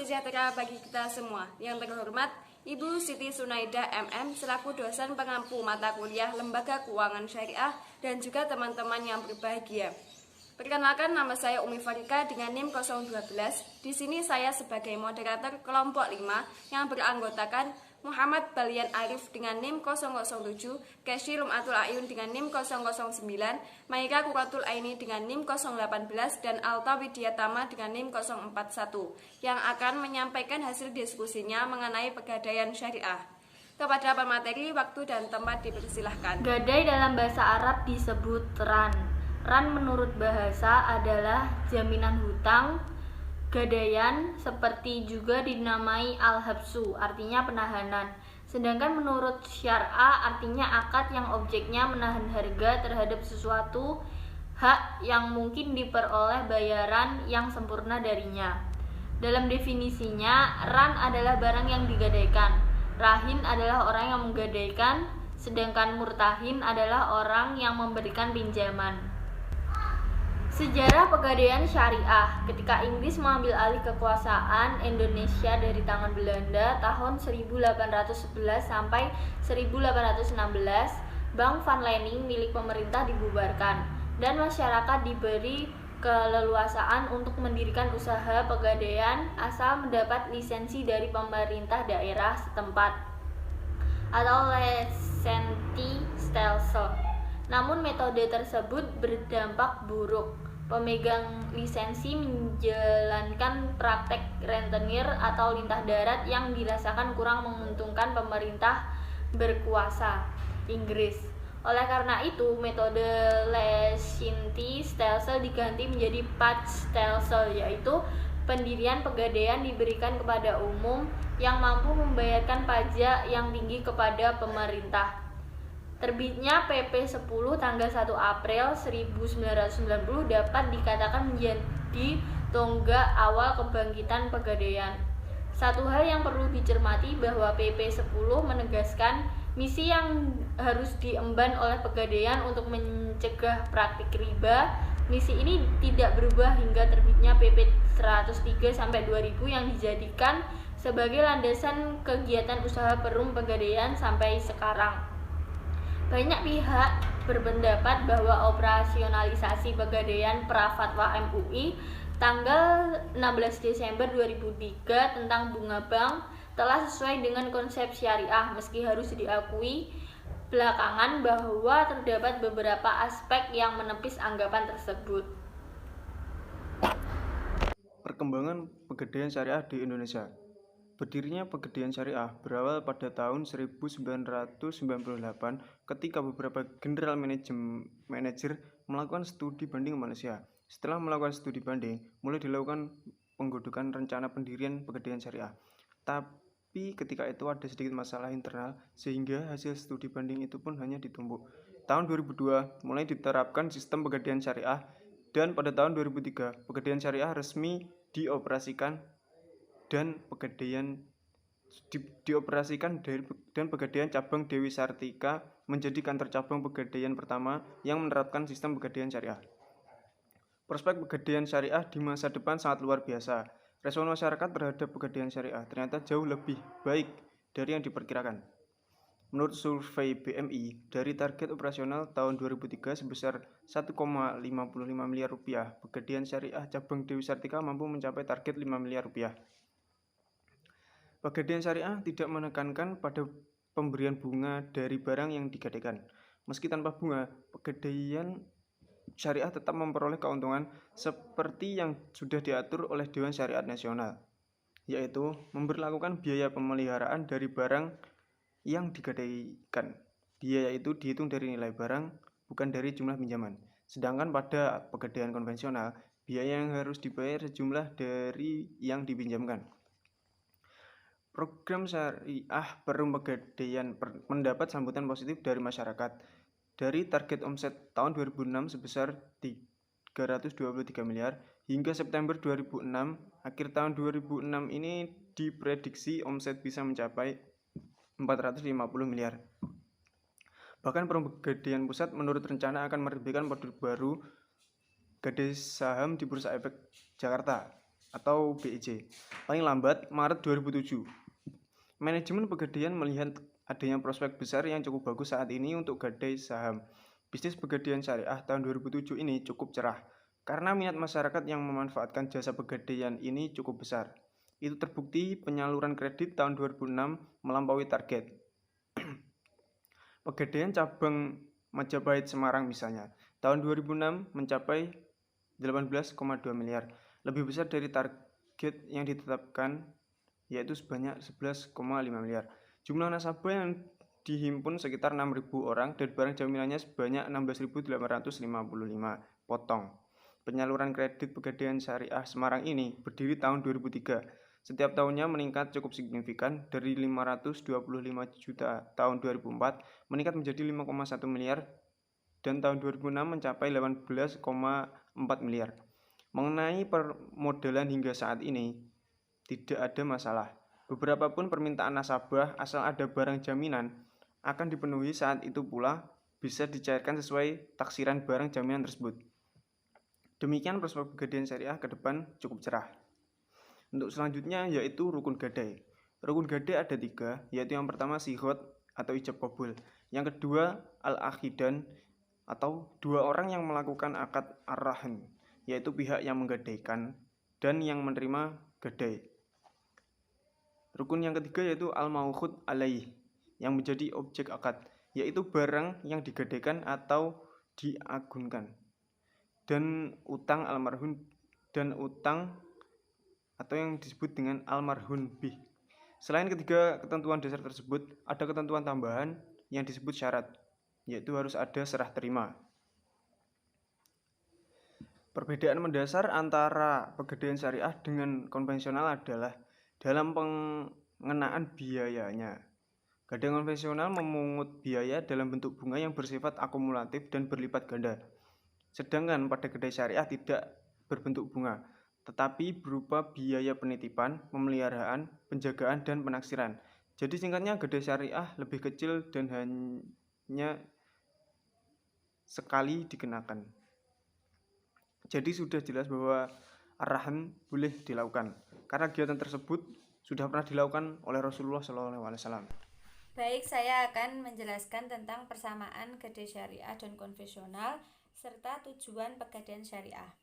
sejahtera bagi kita semua. Yang terhormat, Ibu Siti Sunaida MM selaku dosen pengampu mata kuliah Lembaga Keuangan Syariah dan juga teman-teman yang berbahagia. Perkenalkan, nama saya Umi Farika dengan NIM 012. Di sini saya sebagai moderator kelompok 5 yang beranggotakan Muhammad Balian Arif dengan NIM 007, Keshi Rumatul Ayun dengan NIM 009, Maika Kuratul Aini dengan NIM 018, dan Alta Widyatama dengan NIM 041 yang akan menyampaikan hasil diskusinya mengenai pegadaian syariah. Kepada pemateri, waktu dan tempat dipersilahkan. Gadai dalam bahasa Arab disebut ran. Ran menurut bahasa adalah jaminan hutang. Gadaian seperti juga dinamai al-habsu, artinya penahanan. Sedangkan menurut syar'a artinya akad yang objeknya menahan harga terhadap sesuatu hak yang mungkin diperoleh bayaran yang sempurna darinya. Dalam definisinya, ran adalah barang yang digadaikan. Rahin adalah orang yang menggadaikan, sedangkan murtahin adalah orang yang memberikan pinjaman. Sejarah pegadaian syariah. Ketika Inggris mengambil alih kekuasaan Indonesia dari tangan Belanda tahun 1811 sampai 1816, Bank Van Lening milik pemerintah dibubarkan dan masyarakat diberi keleluasaan untuk mendirikan usaha pegadaian asal mendapat lisensi dari pemerintah daerah setempat atau Licenti Stelsel. Namun metode tersebut berdampak buruk. Pemegang lisensi menjalankan praktek rentenir atau lintah darat yang dirasakan kurang menguntungkan pemerintah berkuasa Inggris. Oleh karena itu, metode Licenti Stelsel diganti menjadi Patch Stelsel, yaitu pendirian pegadaian diberikan kepada umum yang mampu membayarkan pajak yang tinggi kepada pemerintah. Terbitnya PP 10 tanggal 1 April 1990 dapat dikatakan menjadi tonggak awal kebangkitan pegadaian. Satu hal yang perlu dicermati bahwa PP 10 menegaskan misi yang harus diemban oleh pegadaian untuk mencegah praktik riba. Misi ini tidak berubah hingga terbitnya PP 103 sampai 2000 yang dijadikan sebagai landasan kegiatan usaha perum pegadaian sampai sekarang. Banyak pihak berpendapat bahwa operasionalisasi pegadaian Prafatwa MUI tanggal 16 Desember 2003 tentang bunga bank telah sesuai dengan konsep syariah, meski harus diakui belakangan bahwa terdapat beberapa aspek yang menepis anggapan tersebut. Perkembangan pegadaian syariah di Indonesia. Berdirinya pegadaian syariah berawal pada tahun 1998 ketika beberapa general manager melakukan studi banding Malaysia. Setelah melakukan studi banding, mulai dilakukan penggodokan rencana pendirian pegadaian syariah. Tapi ketika itu ada sedikit masalah internal sehingga hasil studi banding itu pun hanya ditumpuk. Tahun 2002 mulai diterapkan sistem pegadaian syariah dan pada tahun 2003 pegadaian syariah resmi dioperasikan dan pegadaian cabang Dewi Sartika menjadi kantor cabang pegadaian pertama yang menerapkan sistem pegadaian syariah. Prospek pegadaian syariah di masa depan sangat luar biasa. Respon masyarakat terhadap pegadaian syariah ternyata jauh lebih baik dari yang diperkirakan. Menurut survei BMI, dari target operasional tahun 2003 sebesar 1,55 miliar rupiah, pegadaian syariah cabang Dewi Sartika mampu mencapai target 5 miliar rupiah. Pegadaian syariah tidak menekankan pada pemberian bunga dari barang yang digadaikan. Meski tanpa bunga, pegadaian syariah tetap memperoleh keuntungan seperti yang sudah diatur oleh Dewan Syariat Nasional, yaitu memberlakukan biaya pemeliharaan dari barang yang digadaikan. Biaya itu dihitung dari nilai barang, bukan dari jumlah pinjaman. Sedangkan pada pegadaian konvensional, biaya yang harus dibayar sejumlah dari yang dipinjamkan. Program syariah perum pegadaian mendapat sambutan positif dari masyarakat. Dari target omset tahun 2006 sebesar 323 miliar hingga September 2006, akhir tahun 2006 ini diprediksi omset bisa mencapai 450 miliar. Bahkan perum pegadaian pusat menurut rencana akan menerbitkan produk baru gadai saham di Bursa Efek Jakarta. atau BIJ, paling lambat Maret 2007. Manajemen Pegadaian melihat adanya prospek besar yang cukup bagus saat ini untuk gadai saham. Bisnis Pegadaian Syariah tahun 2007 ini cukup cerah, karena minat masyarakat yang memanfaatkan jasa pegadaian ini cukup besar. Itu terbukti penyaluran kredit tahun 2006 melampaui target. Pegadaian cabang Majapahit Semarang misalnya, tahun 2006 mencapai 18,2 miliar, lebih besar dari target yang ditetapkan, yaitu sebanyak 11,5 miliar. Jumlah nasabah yang dihimpun sekitar 6.000 orang dan barang jaminannya sebanyak 16.855 potong. Penyaluran kredit Pegadaian Syariah Semarang ini berdiri tahun 2003. Setiap tahunnya meningkat cukup signifikan dari 525 juta tahun 2004 meningkat menjadi 5,1 miliar dan tahun 2006 mencapai 18,4 miliar. Mengenai permodalan hingga saat ini tidak ada masalah. Beberapa pun permintaan nasabah asal ada barang jaminan akan dipenuhi saat itu pula bisa dicairkan sesuai taksiran barang jaminan tersebut. Demikian prospek Pegadaian Syariah ke depan cukup cerah. Untuk selanjutnya yaitu rukun gadai. Rukun gadai ada 3, yaitu yang pertama sighot atau ijab qabul, yang kedua al-akhidan atau 2 orang yang melakukan akad ar-rahn, yaitu pihak yang menggadaikan dan yang menerima gadai. Rukun yang ketiga yaitu al-maukhud alaih, yang menjadi objek akad, yaitu barang yang digadaikan atau diagunkan, dan utang almarhum dan utang atau yang disebut dengan almarhum bih. Selain ketiga ketentuan dasar tersebut, ada ketentuan tambahan yang disebut syarat, yaitu harus ada serah terima. Perbedaan mendasar antara Pegadaian Syariah dengan konvensional adalah dalam pengenaan biayanya. Gadai konvensional memungut biaya dalam bentuk bunga yang bersifat akumulatif dan berlipat ganda. Sedangkan pada gadai syariah tidak berbentuk bunga, tetapi berupa biaya penitipan, pemeliharaan, penjagaan, dan penaksiran. Jadi singkatnya gadai syariah lebih kecil dan hanya sekali dikenakan. Jadi sudah jelas bahwa ar-rahn boleh dilakukan, karena kegiatan tersebut sudah pernah dilakukan oleh Rasulullah SAW. Baik, saya akan menjelaskan tentang persamaan gadai syariah dan konvensional serta tujuan pegadaian syariah.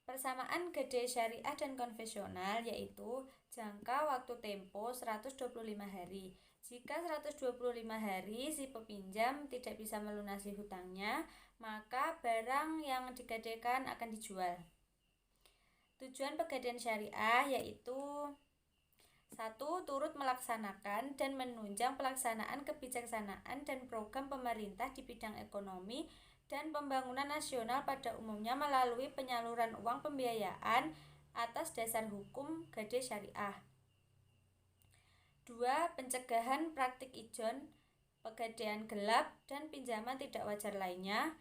Persamaan gadai syariah dan konvensional yaitu jangka waktu tempo 125 hari. Jika 125 hari si peminjam tidak bisa melunasi hutangnya, maka barang yang digadaikan akan dijual. Tujuan pegadaian syariah yaitu 1. Turut melaksanakan dan menunjang pelaksanaan kebijaksanaan dan program pemerintah di bidang ekonomi dan pembangunan nasional pada umumnya melalui penyaluran uang pembiayaan atas dasar hukum gadai syariah. 2. Pencegahan praktik ijon, pegadaian gelap, dan pinjaman tidak wajar lainnya.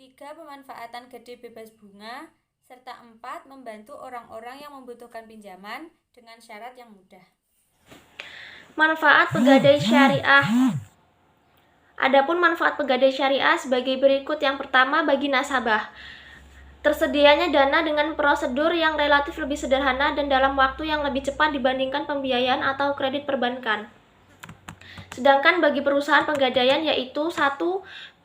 3. Pemanfaatan gadai bebas bunga. Serta 4. Membantu orang-orang yang membutuhkan pinjaman dengan syarat yang mudah. Manfaat pegadai syariah. Adapun manfaat pegadai syariah sebagai berikut. Yang pertama, bagi nasabah, tersedianya dana dengan prosedur yang relatif lebih sederhana dan dalam waktu yang lebih cepat dibandingkan pembiayaan atau kredit perbankan. Sedangkan bagi perusahaan pegadaian yaitu 1.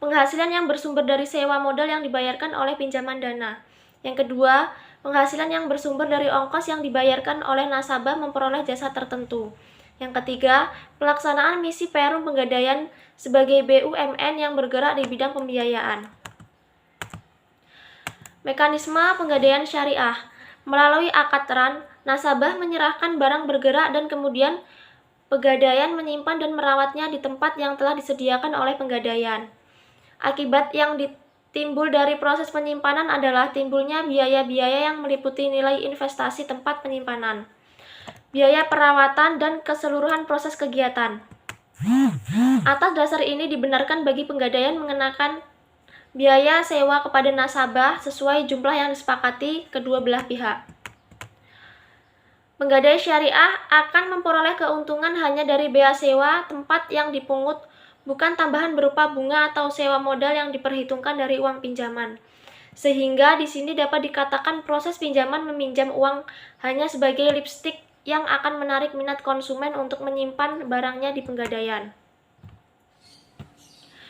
Penghasilan yang bersumber dari sewa modal yang dibayarkan oleh pinjaman dana. Yang kedua, penghasilan yang bersumber dari ongkos yang dibayarkan oleh nasabah memperoleh jasa tertentu. Yang ketiga, pelaksanaan misi Perum Pegadaian sebagai BUMN yang bergerak di bidang pembiayaan. Mekanisme pegadaian syariah. Melalui akad ran, nasabah menyerahkan barang bergerak dan kemudian pegadaian menyimpan dan merawatnya di tempat yang telah disediakan oleh pegadaian. Akibat yang timbul dari proses penyimpanan adalah timbulnya biaya-biaya yang meliputi nilai investasi tempat penyimpanan, biaya perawatan, dan keseluruhan proses kegiatan. Atas dasar ini dibenarkan bagi pegadaian mengenakan biaya sewa kepada nasabah sesuai jumlah yang disepakati kedua belah pihak. Pegadai syariah akan memperoleh keuntungan hanya dari bea sewa tempat yang dipungut, bukan tambahan berupa bunga atau sewa modal yang diperhitungkan dari uang pinjaman. Sehingga di sini dapat dikatakan proses pinjaman meminjam uang hanya sebagai lipstick yang akan menarik minat konsumen untuk menyimpan barangnya di Pegadaian.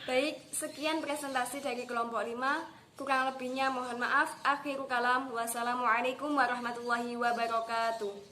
Baik, sekian presentasi dari kelompok 5. Kurang lebihnya mohon maaf. Akhirul kalam. Wassalamualaikum warahmatullahi wabarakatuh.